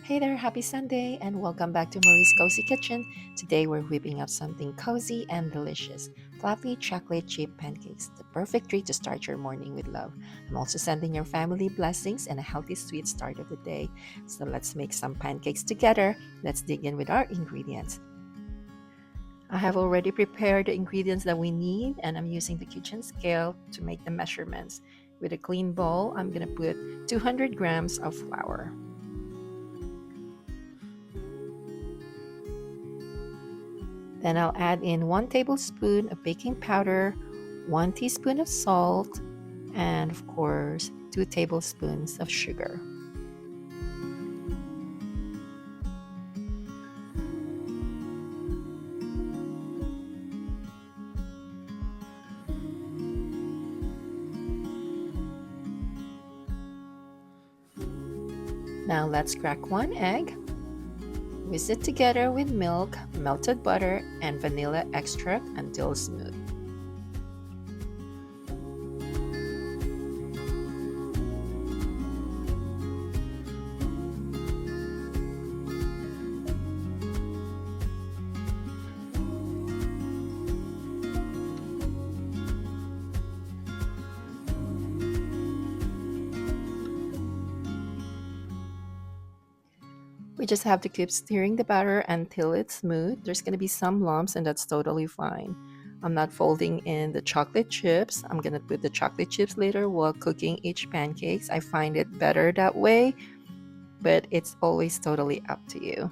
Hey there, happy Sunday, and welcome back to Marie's Cozy Kitchen. Today we're whipping up something cozy and delicious fluffy chocolate chip pancakes, the perfect treat to start your morning with love. I'm also sending your family blessings and a healthy, sweet start of the day. So let's make some pancakes together. Let's dig in with our ingredients. I have already prepared the ingredients that we need, and I'm using the kitchen scale to make the measurements. With a clean bowl, I'm going to put 200 grams of flour. Then I'll add in 1 tablespoon of baking powder, 1 teaspoon of salt, and of course, 2 tablespoons of sugar. Now let's crack 1 egg. Whisk it together with milk, melted butter, and vanilla extract until smooth. We just have to keep stirring the batter until it's smooth. There's going to be some lumps, and that's totally fine. I'm not folding in the chocolate chips. I'm going to put the chocolate chips later while cooking each pancakes. I find it better that way, but it's always totally up to you.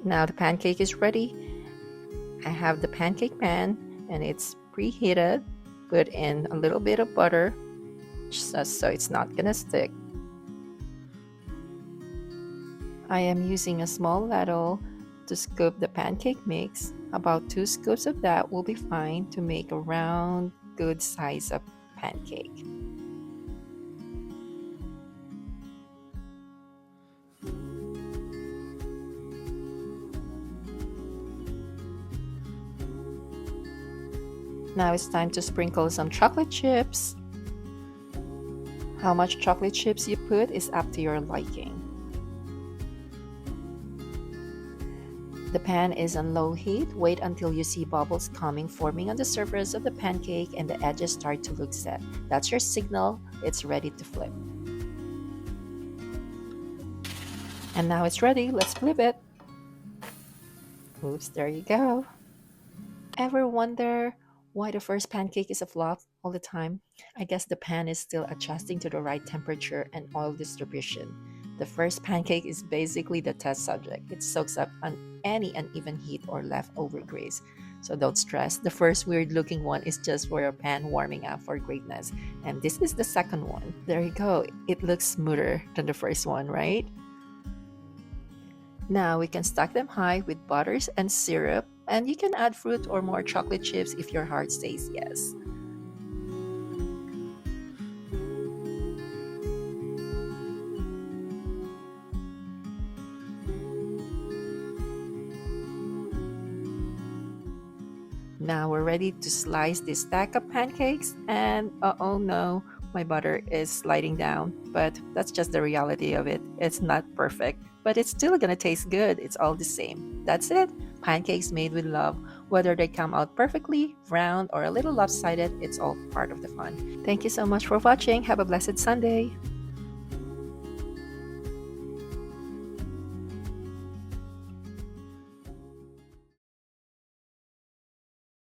Now the pancake is ready. I have the pancake pan and it's preheated. Put in a little bit of butter just so it's not gonna stick. I am using a small ladle to scoop the pancake mix. About 2 scoops of that will be fine to make a round, good size of pancake. Now it's time to sprinkle some chocolate chips. How much chocolate chips you put is up to your liking. The pan is on low heat. Wait until you see bubbles forming on the surface of the pancake and the edges start to look set. That's your signal, it's ready to flip. And now it's ready, let's flip it. Oops, there you go. Ever wonder why the first pancake is a flop all the time? I guess the pan is still adjusting to the right temperature and oil distribution. The first pancake is basically the test subject. It soaks up on any uneven heat or leftover grease. So don't stress. The first weird looking one is just for your pan warming up for greatness. And this is the second one. There you go. It looks smoother than the first one, right? Now we can stack them high with butters and syrup, and you can add fruit or more chocolate chips if your heart says yes. Now we're ready to slice this stack of pancakes, and oh no, my butter is sliding down, but that's just the reality of it. It's not perfect, but it's still gonna taste good. It's all the same. That's it. Pancakes made with love. Whether they come out perfectly, round, or a little lopsided, it's all part of the fun. Thank you so much for watching. Have a blessed Sunday.